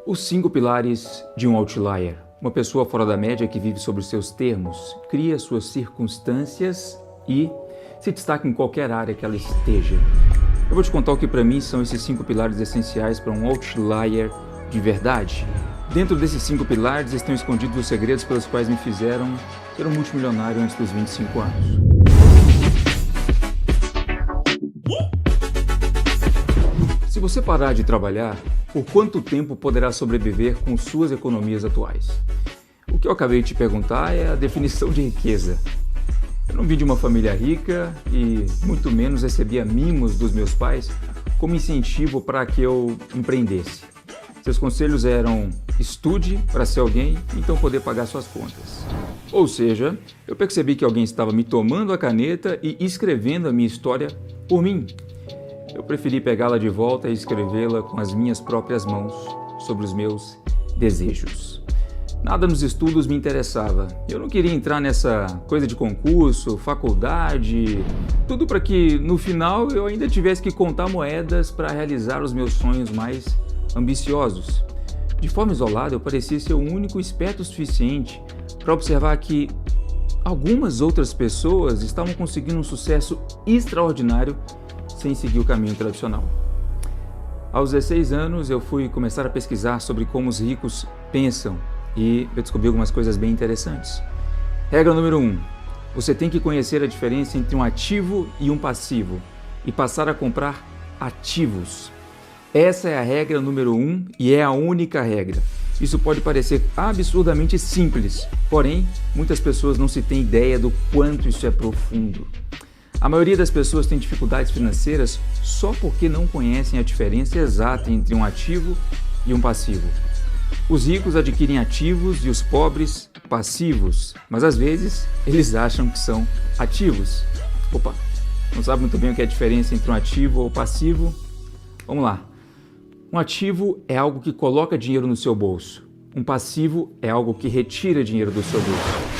Os 5 pilares de um outlier. Uma pessoa fora da média que vive sobre os seus termos, cria suas circunstâncias e se destaca em qualquer área que ela esteja. Eu vou te contar o que para mim são esses 5 pilares essenciais para um outlier de verdade. Dentro desses 5 pilares estão escondidos os segredos pelos quais me fizeram ser um multimilionário antes dos 25 anos. Se você parar de trabalhar, por quanto tempo poderá sobreviver com suas economias atuais? O que eu acabei de te perguntar é a definição de riqueza. Eu não vim de uma família rica e muito menos recebia mimos dos meus pais como incentivo para que eu empreendesse. Seus conselhos eram: estude para ser alguém e então poder pagar suas contas. Ou seja, eu percebi que alguém estava me tomando a caneta e escrevendo a minha história por mim. Eu preferi pegá-la de volta e escrevê-la com as minhas próprias mãos sobre os meus desejos. Nada nos estudos me interessava. Eu não queria entrar nessa coisa de concurso, faculdade, tudo para que no final eu ainda tivesse que contar moedas para realizar os meus sonhos mais ambiciosos. De forma isolada, eu parecia ser o único esperto o suficiente para observar que algumas outras pessoas estavam conseguindo um sucesso extraordinário sem seguir o caminho tradicional. Aos 16 anos, eu fui começar a pesquisar sobre como os ricos pensam e eu descobri algumas coisas bem interessantes. Regra número 1. Você tem que conhecer a diferença entre um ativo e um passivo e passar a comprar ativos. Essa é a regra número 1 e é a única regra. Isso pode parecer absurdamente simples, porém, muitas pessoas não se têm ideia do quanto isso é profundo. A maioria das pessoas tem dificuldades financeiras só porque não conhecem a diferença exata entre um ativo e um passivo. Os ricos adquirem ativos e os pobres passivos, mas às vezes eles acham que são ativos. Opa, não sabe muito bem o que é a diferença entre um ativo ou passivo? Vamos lá. Um ativo é algo que coloca dinheiro no seu bolso. Um passivo é algo que retira dinheiro do seu bolso.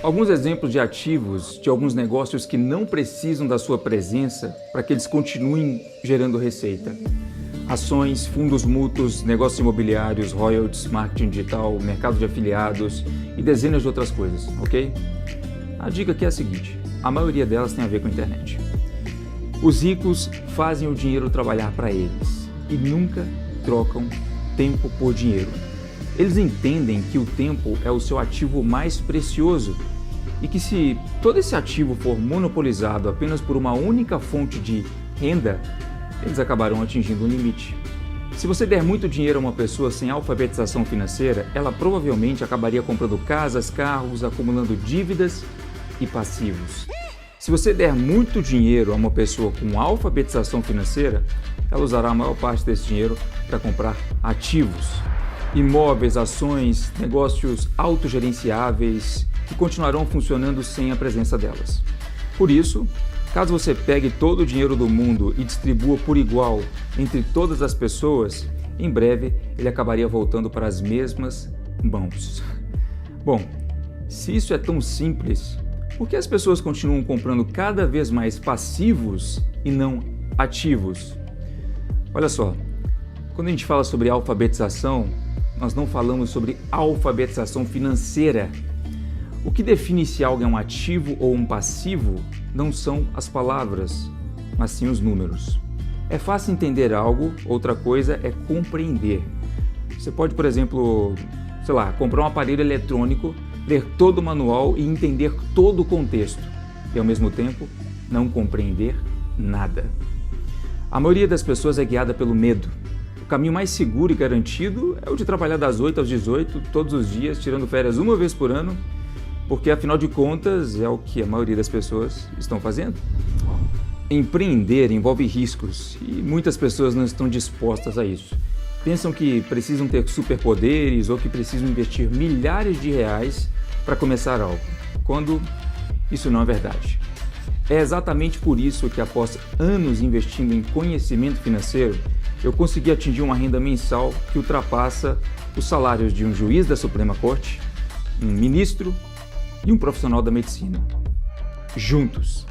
Alguns exemplos de ativos de alguns negócios que não precisam da sua presença para que eles continuem gerando receita. Ações, fundos mútuos, negócios imobiliários, royalties, marketing digital, mercado de afiliados e dezenas de outras coisas, ok? A dica aqui é a seguinte: a maioria delas tem a ver com a internet. Os ricos fazem o dinheiro trabalhar para eles e nunca trocam tempo por dinheiro. Eles entendem que o tempo é o seu ativo mais precioso e que se todo esse ativo for monopolizado apenas por uma única fonte de renda, eles acabarão atingindo um limite. Se você der muito dinheiro a uma pessoa sem alfabetização financeira, ela provavelmente acabaria comprando casas, carros, acumulando dívidas e passivos. Se você der muito dinheiro a uma pessoa com alfabetização financeira, ela usará a maior parte desse dinheiro para comprar ativos. Imóveis, ações, negócios autogerenciáveis que continuarão funcionando sem a presença delas. Por isso, caso você pegue todo o dinheiro do mundo e distribua por igual entre todas as pessoas, em breve ele acabaria voltando para as mesmas mãos. Bom, se isso é tão simples, por que as pessoas continuam comprando cada vez mais passivos e não ativos? Olha só, quando a gente fala sobre alfabetização, nós não falamos sobre alfabetização financeira. O que define se algo é um ativo ou um passivo não são as palavras, mas sim os números. É fácil entender algo, outra coisa é compreender. Você pode, por exemplo, comprar um aparelho eletrônico, ler todo o manual e entender todo o contexto, e ao mesmo tempo não compreender nada. A maioria das pessoas é guiada pelo medo. O caminho mais seguro e garantido é o de trabalhar das 8 às 18, todos os dias, tirando férias uma vez por ano, porque afinal de contas é o que a maioria das pessoas estão fazendo. Empreender envolve riscos e muitas pessoas não estão dispostas a isso. Pensam que precisam ter superpoderes ou que precisam investir milhares de reais para começar algo, quando isso não é verdade. É exatamente por isso que após anos investindo em conhecimento financeiro, eu consegui atingir uma renda mensal que ultrapassa os salários de um juiz da Suprema Corte, um ministro e um profissional da medicina. Juntos.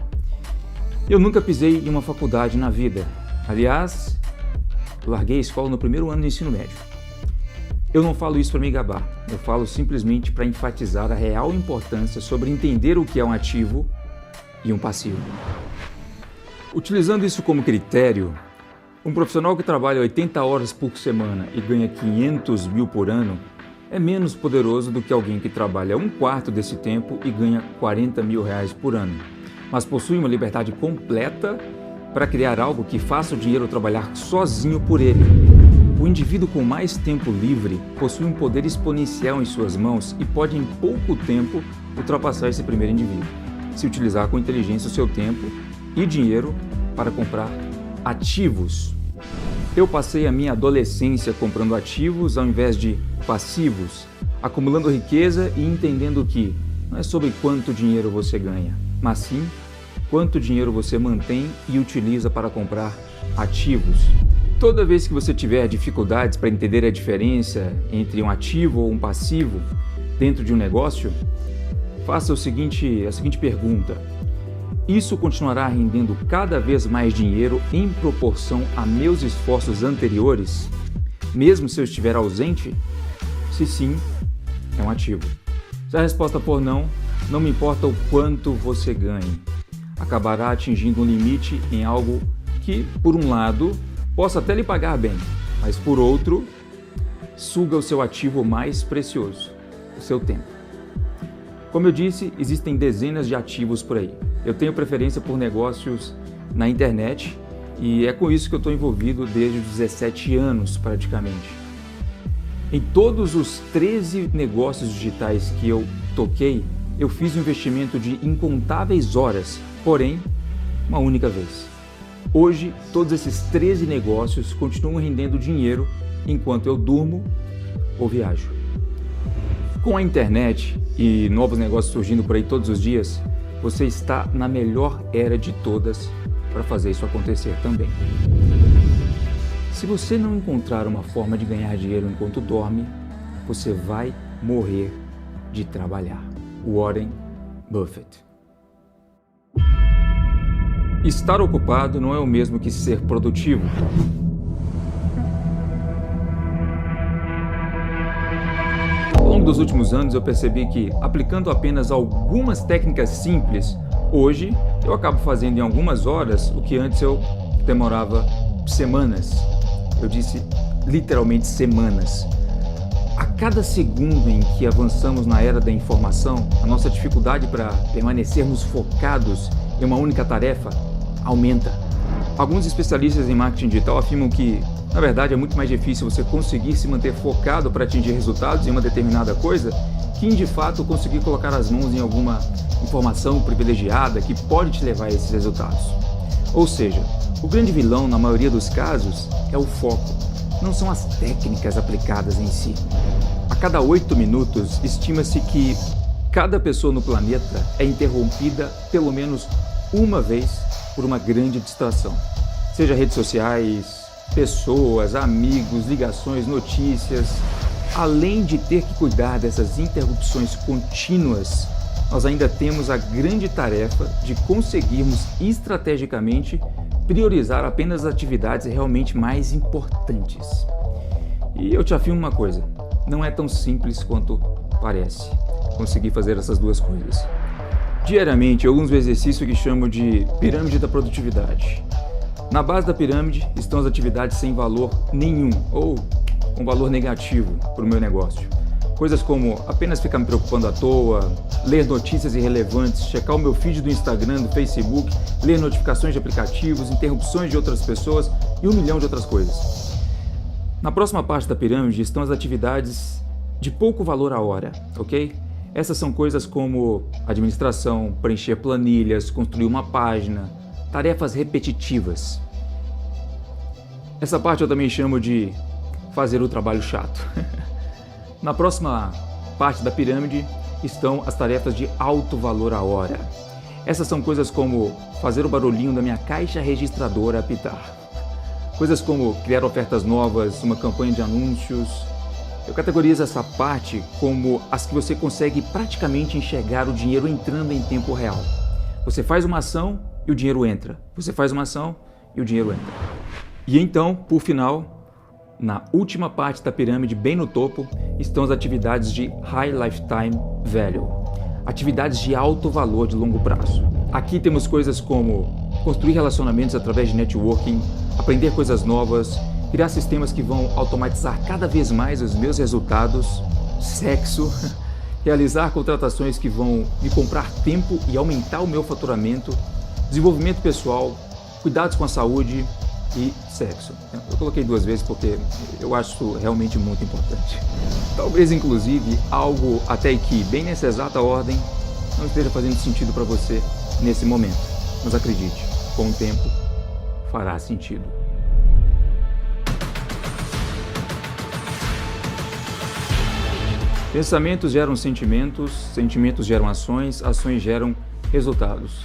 Eu nunca pisei em uma faculdade na vida. Aliás, larguei a escola no primeiro ano do ensino médio. Eu não falo isso para me gabar, eu falo simplesmente para enfatizar a real importância sobre entender o que é um ativo e um passivo. Utilizando isso como critério, um profissional que trabalha 80 horas por semana e ganha 500 mil por ano é menos poderoso do que alguém que trabalha um quarto desse tempo e ganha 40 mil reais por ano, mas possui uma liberdade completa para criar algo que faça o dinheiro trabalhar sozinho por ele. O indivíduo com mais tempo livre possui um poder exponencial em suas mãos e pode, em pouco tempo, ultrapassar esse primeiro indivíduo, se utilizar com inteligência o seu tempo e dinheiro para comprar ativos. Eu passei a minha adolescência comprando ativos ao invés de passivos, acumulando riqueza e entendendo que não é sobre quanto dinheiro você ganha, mas sim quanto dinheiro você mantém e utiliza para comprar ativos. Toda vez que você tiver dificuldades para entender a diferença entre um ativo ou um passivo dentro de um negócio, faça a seguinte pergunta: isso continuará rendendo cada vez mais dinheiro em proporção a meus esforços anteriores, mesmo se eu estiver ausente? Se sim, é um ativo. Se a resposta for não, não me importa o quanto você ganhe, acabará atingindo um limite em algo que, por um lado, possa até lhe pagar bem, mas por outro, suga o seu ativo mais precioso, o seu tempo. Como eu disse, existem dezenas de ativos por aí. Eu tenho preferência por negócios na internet e é com isso que eu estou envolvido desde os 17 anos praticamente. Em todos os 13 negócios digitais que eu toquei, eu fiz um investimento de incontáveis horas, porém, uma única vez. Hoje, todos esses 13 negócios continuam rendendo dinheiro enquanto eu durmo ou viajo. Com a internet e novos negócios surgindo por aí todos os dias, você está na melhor era de todas para fazer isso acontecer também. Se você não encontrar uma forma de ganhar dinheiro enquanto dorme, você vai morrer de trabalhar. Warren Buffett. Estar ocupado não é o mesmo que ser produtivo. Ao longo dos últimos anos eu percebi que, aplicando apenas algumas técnicas simples, hoje eu acabo fazendo em algumas horas o que antes eu demorava semanas. Eu disse literalmente semanas. A cada segundo em que avançamos na era da informação, a nossa dificuldade para permanecermos focados em uma única tarefa aumenta. Alguns especialistas em marketing digital afirmam que, na verdade, é muito mais difícil você conseguir se manter focado para atingir resultados em uma determinada coisa que, de fato, conseguir colocar as mãos em alguma informação privilegiada que pode te levar a esses resultados. Ou seja, o grande vilão, na maioria dos casos, é o foco, não são as técnicas aplicadas em si. A cada 8 minutos, estima-se que cada pessoa no planeta é interrompida pelo menos uma vez por uma grande distração. Seja redes sociais, pessoas, amigos, ligações, notícias. Além de ter que cuidar dessas interrupções contínuas, nós ainda temos a grande tarefa de conseguirmos estrategicamente priorizar apenas as atividades realmente mais importantes. E eu te afirmo uma coisa, não é tão simples quanto parece conseguir fazer essas duas coisas. Diariamente eu uso um exercício que chamo de pirâmide da produtividade. Na base da pirâmide estão as atividades sem valor nenhum ou um valor negativo para o meu negócio. Coisas como apenas ficar me preocupando à toa, ler notícias irrelevantes, checar o meu feed do Instagram, do Facebook, ler notificações de aplicativos, interrupções de outras pessoas e 1 milhão de outras coisas. Na próxima parte da pirâmide estão as atividades de pouco valor à hora, ok? Essas são coisas como administração, preencher planilhas, construir uma página, tarefas repetitivas. Essa parte eu também chamo de fazer o trabalho chato. Na próxima parte da pirâmide estão as tarefas de alto valor à hora. Essas são coisas como fazer o barulhinho da minha caixa registradora apitar. Coisas como criar ofertas novas, uma campanha de anúncios. Eu categorizo essa parte como as que você consegue praticamente enxergar o dinheiro entrando em tempo real. Você faz uma ação e o dinheiro entra. Você faz uma ação e o dinheiro entra. E então, por final, Na última parte da pirâmide, bem no topo, estão as atividades de High Lifetime Value, atividades de alto valor de longo prazo. Aqui temos coisas como construir relacionamentos através de networking, aprender coisas novas, criar sistemas que vão automatizar cada vez mais os meus resultados, sexo, realizar contratações que vão me comprar tempo e aumentar o meu faturamento, desenvolvimento pessoal, cuidados com a saúde e sexo. Eu coloquei 2 vezes porque eu acho isso realmente muito importante. Talvez, inclusive, algo até que, bem nessa exata ordem, não esteja fazendo sentido para você nesse momento. Mas acredite, com o tempo, fará sentido. Pensamentos geram sentimentos, sentimentos geram ações, ações geram resultados.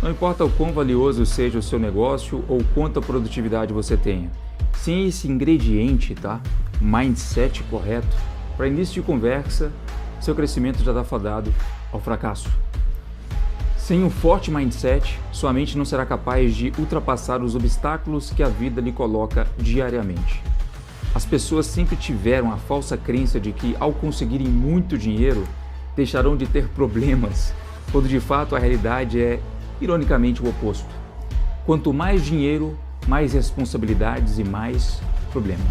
Não importa o quão valioso seja o seu negócio ou quanta produtividade você tenha. Sem esse ingrediente, mindset correto, para início de conversa, seu crescimento já está fadado ao fracasso. Sem um forte mindset, sua mente não será capaz de ultrapassar os obstáculos que a vida lhe coloca diariamente. As pessoas sempre tiveram a falsa crença de que, ao conseguirem muito dinheiro, deixarão de ter problemas, quando de fato a realidade é, ironicamente, o oposto. Quanto mais dinheiro, mais responsabilidades e mais problemas.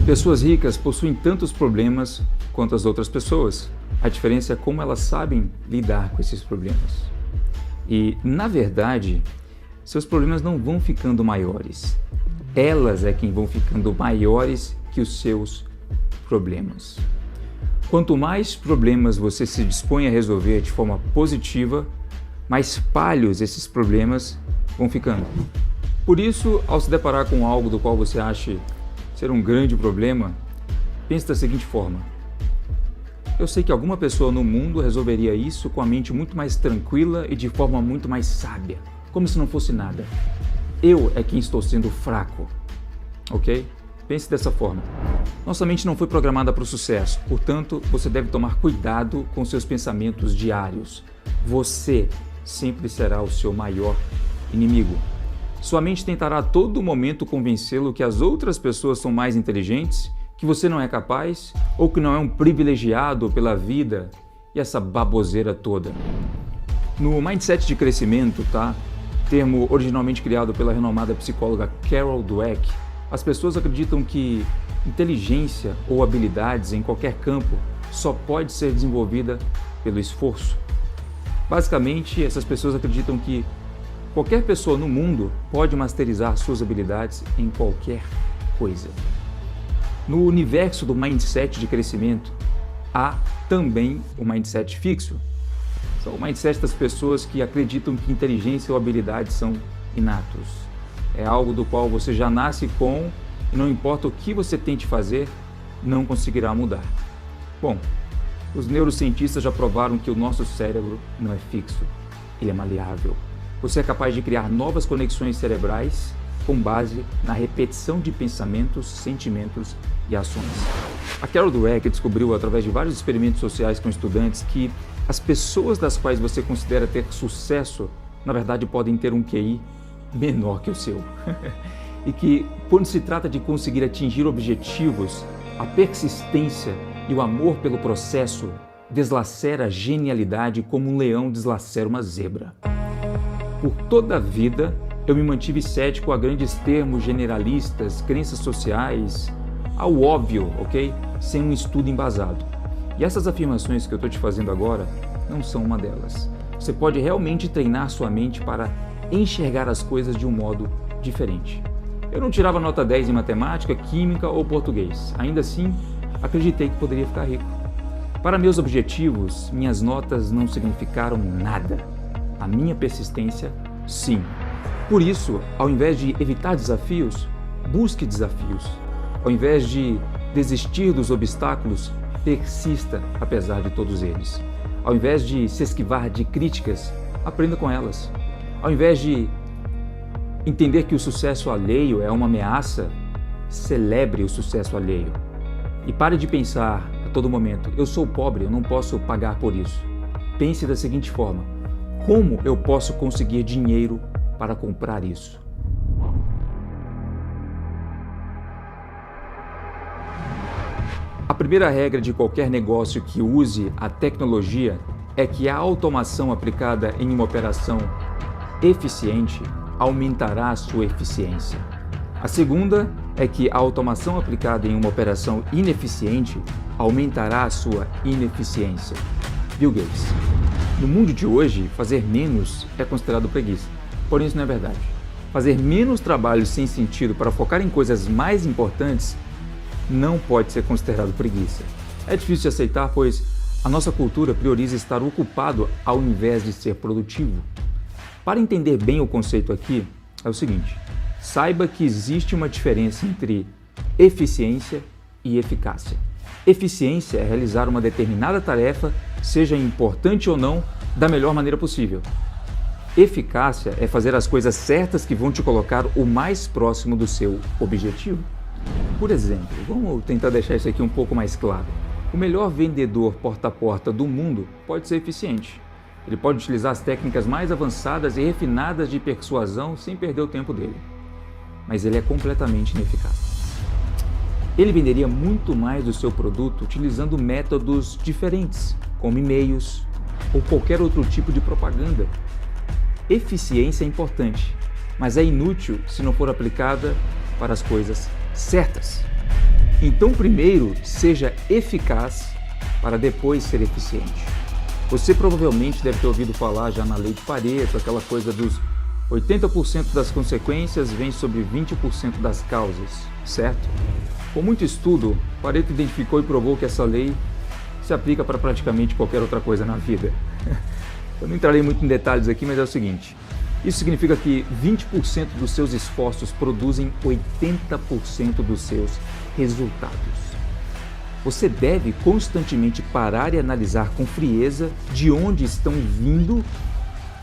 Pessoas ricas possuem tantos problemas quanto as outras pessoas. A diferença é como elas sabem lidar com esses problemas. E, na verdade, seus problemas não vão ficando maiores. Elas é quem vão ficando maiores que os seus problemas. Quanto mais problemas você se dispõe a resolver de forma positiva, mais palhos esses problemas vão ficando. Por isso, ao se deparar com algo do qual você acha ser um grande problema, pense da seguinte forma: eu sei que alguma pessoa no mundo resolveria isso com a mente muito mais tranquila e de forma muito mais sábia, como se não fosse nada. Eu é quem estou sendo fraco, ok? Pense dessa forma. Nossa mente não foi programada para o sucesso, portanto, você deve tomar cuidado com seus pensamentos diários. Você sempre será o seu maior inimigo. Sua mente tentará a todo momento convencê-lo que as outras pessoas são mais inteligentes, que você não é capaz ou que não é um privilegiado pela vida e essa baboseira toda. No mindset de crescimento, termo originalmente criado pela renomada psicóloga Carol Dweck, as pessoas acreditam que inteligência ou habilidades em qualquer campo só pode ser desenvolvida pelo esforço. Basicamente, essas pessoas acreditam que qualquer pessoa no mundo pode masterizar suas habilidades em qualquer coisa. No universo do mindset de crescimento, há também o mindset fixo. São o mindset das pessoas que acreditam que inteligência ou habilidade são inatos. É algo do qual você já nasce com e não importa o que você tente fazer, não conseguirá mudar. Bom, os neurocientistas já provaram que o nosso cérebro não é fixo, ele é maleável. Você é capaz de criar novas conexões cerebrais com base na repetição de pensamentos, sentimentos e ações. A Carol Dweck descobriu, através de vários experimentos sociais com estudantes, que as pessoas das quais você considera ter sucesso, na verdade, podem ter um QI menor que o seu. E que, quando se trata de conseguir atingir objetivos, a persistência e o amor pelo processo deslacera a genialidade como um leão deslacera uma zebra. Por toda a vida, eu me mantive cético a grandes termos generalistas, crenças sociais, ao óbvio, ok? Sem um estudo embasado. E essas afirmações que eu estou te fazendo agora não são uma delas. Você pode realmente treinar sua mente para enxergar as coisas de um modo diferente. Eu não tirava nota 10 em matemática, química ou português. Ainda assim, acreditei que poderia ficar rico. Para meus objetivos, minhas notas não significaram nada. A minha persistência, sim. Por isso, ao invés de evitar desafios, busque desafios. Ao invés de desistir dos obstáculos, persista apesar de todos eles. Ao invés de se esquivar de críticas, aprenda com elas. Ao invés de entender que o sucesso alheio é uma ameaça, celebre o sucesso alheio. E pare de pensar a todo momento: eu sou pobre, eu não posso pagar por isso. Pense da seguinte forma: como eu posso conseguir dinheiro para comprar isso? A primeira regra de qualquer negócio que use a tecnologia é que a automação aplicada em uma operação eficiente aumentará a sua eficiência. A segunda é que a automação aplicada em uma operação ineficiente aumentará a sua ineficiência. Bill Gates. No mundo de hoje, fazer menos é considerado preguiça. Porém, isso não é verdade. Fazer menos trabalho sem sentido para focar em coisas mais importantes não pode ser considerado preguiça. É difícil de aceitar, pois a nossa cultura prioriza estar ocupado ao invés de ser produtivo. Para entender bem o conceito aqui, é o seguinte: saiba que existe uma diferença entre eficiência e eficácia. Eficiência é realizar uma determinada tarefa, seja importante ou não, da melhor maneira possível. Eficácia é fazer as coisas certas que vão te colocar o mais próximo do seu objetivo. Por exemplo, vamos tentar deixar isso aqui um pouco mais claro. O melhor vendedor porta a porta do mundo pode ser eficiente. Ele pode utilizar as técnicas mais avançadas e refinadas de persuasão sem perder o tempo dele. Mas ele é completamente ineficaz. Ele venderia muito mais do seu produto utilizando métodos diferentes, como e-mails ou qualquer outro tipo de propaganda. Eficiência é importante, mas é inútil se não for aplicada para as coisas certas. Então, primeiro, seja eficaz para depois ser eficiente. Você provavelmente deve ter ouvido falar já na lei de Pareto, aquela coisa dos 80% das consequências vem sobre 20% das causas, certo? Com muito estudo, Pareto identificou e provou que essa lei se aplica para praticamente qualquer outra coisa na vida. Eu não entrarei muito em detalhes aqui, mas é o seguinte: isso significa que 20% dos seus esforços produzem 80% dos seus resultados. Você deve constantemente parar e analisar com frieza de onde estão vindo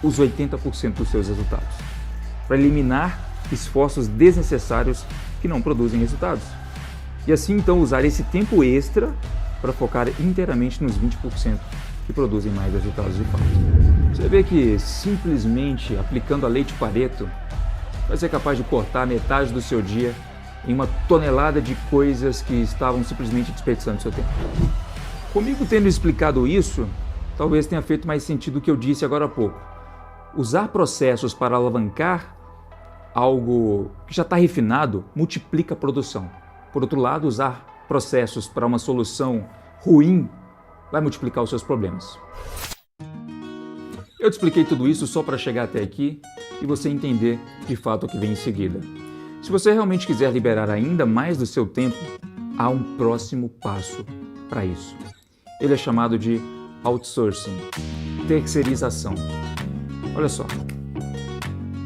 os 80% dos seus resultados, para eliminar esforços desnecessários que não produzem resultados. E assim então usar esse tempo extra para focar inteiramente nos 20% que produzem mais resultados de fato. Você vê que simplesmente aplicando a lei de Pareto vai ser capaz de cortar metade do seu dia em uma tonelada de coisas que estavam simplesmente desperdiçando seu tempo. Comigo tendo explicado isso, talvez tenha feito mais sentido o que eu disse agora há pouco. Usar processos para alavancar algo que já está refinado multiplica a produção. Por outro lado, usar processos para uma solução ruim vai multiplicar os seus problemas. Eu te expliquei tudo isso só para chegar até aqui e você entender de fato o que vem em seguida. Se você realmente quiser liberar ainda mais do seu tempo, há um próximo passo para isso. Ele é chamado de outsourcing, terceirização. Olha só,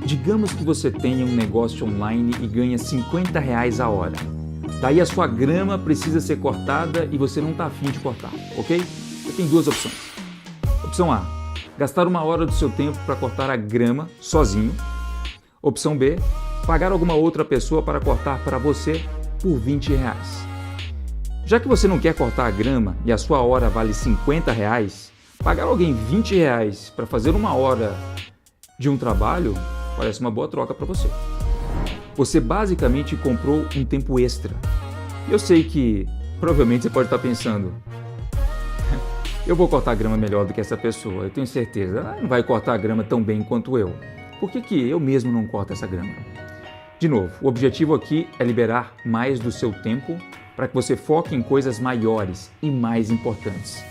digamos que você tenha um negócio online e ganha R$50 a hora. Daí a sua grama precisa ser cortada e você não está afim de cortar, ok? Você tem duas opções. Opção A, gastar 1 hora do seu tempo para cortar a grama sozinho. Opção B, pagar alguma outra pessoa para cortar para você por R$20. Já que você não quer cortar a grama e a sua hora vale R$50, pagar alguém R$20 para fazer 1 hora de um trabalho parece uma boa troca para você. Você basicamente comprou um tempo extra. Eu sei que provavelmente você pode estar pensando: eu vou cortar a grama melhor do que essa pessoa, eu tenho certeza. Ela não vai cortar a grama tão bem quanto eu. Por que eu mesmo não corto essa grama? De novo, o objetivo aqui é liberar mais do seu tempo para que você foque em coisas maiores e mais importantes.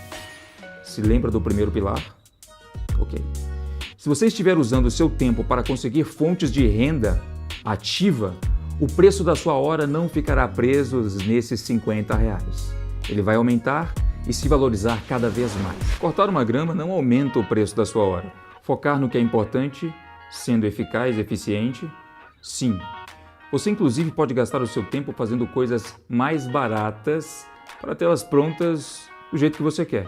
Se lembra do primeiro pilar? Ok. Se você estiver usando o seu tempo para conseguir fontes de renda ativa, o preço da sua hora não ficará preso nesses R$50. Ele vai aumentar e se valorizar cada vez mais. Cortar uma grama não aumenta o preço da sua hora. Focar no que é importante, sendo eficaz e eficiente, sim. Você inclusive pode gastar o seu tempo fazendo coisas mais baratas para tê-las prontas do jeito que você quer,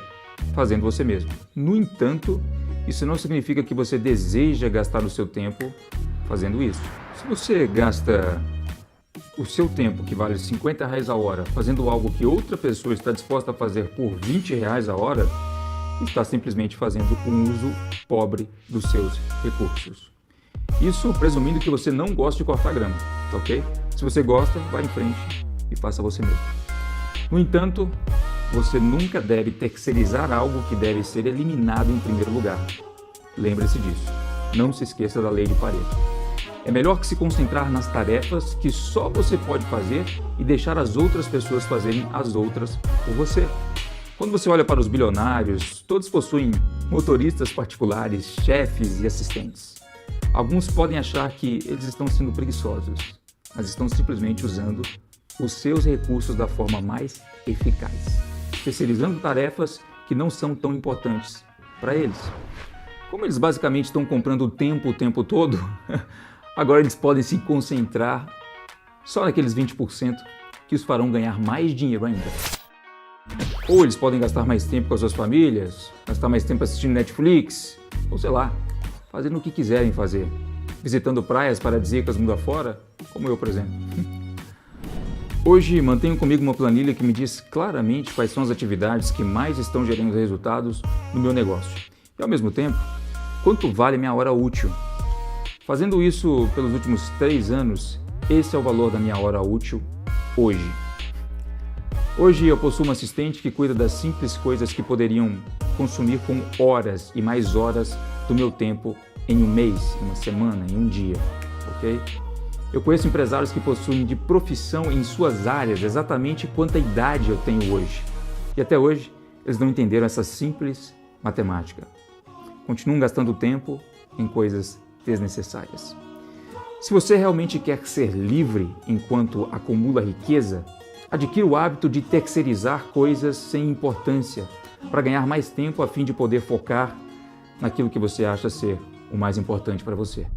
fazendo você mesmo. No entanto, isso não significa que você deseja gastar o seu tempo fazendo isso. Se você gasta o seu tempo, que vale R$50 a hora, fazendo algo que outra pessoa está disposta a fazer por R$20 a hora, está simplesmente fazendo um uso pobre dos seus recursos. Isso presumindo que você não gosta de cortar grama, ok? Se você gosta, vá em frente e faça você mesmo. No entanto, você nunca deve terceirizar algo que deve ser eliminado em primeiro lugar. Lembre-se disso. Não se esqueça da lei de Pareto. É melhor que se concentrar nas tarefas que só você pode fazer e deixar as outras pessoas fazerem as outras por você. Quando você olha para os bilionários, todos possuem motoristas particulares, chefes e assistentes. Alguns podem achar que eles estão sendo preguiçosos, mas estão simplesmente usando os seus recursos da forma mais eficaz, terceirizando tarefas que não são tão importantes para eles. Como eles basicamente estão comprando o tempo todo, agora eles podem se concentrar só naqueles 20% que os farão ganhar mais dinheiro ainda. Ou eles podem gastar mais tempo com as suas famílias, gastar mais tempo assistindo Netflix, ou sei lá, fazendo o que quiserem fazer, visitando praias paradisíacas mundo afora, como eu, por exemplo. Hoje mantenho comigo uma planilha que me diz claramente quais são as atividades que mais estão gerando resultados no meu negócio. E ao mesmo tempo, quanto vale minha hora útil. Fazendo isso pelos últimos 3 anos, esse é o valor da minha hora útil hoje. Hoje eu possuo uma assistente que cuida das simples coisas que poderiam consumir com horas e mais horas do meu tempo em um mês, em uma semana, em um dia, ok? Eu conheço empresários que possuem de profissão em suas áreas exatamente quanta idade eu tenho hoje. E até hoje eles não entenderam essa simples matemática. Continuam gastando tempo em coisas desnecessárias. Se você realmente quer ser livre enquanto acumula riqueza, adquira o hábito de terceirizar coisas sem importância para ganhar mais tempo a fim de poder focar naquilo que você acha ser o mais importante para você.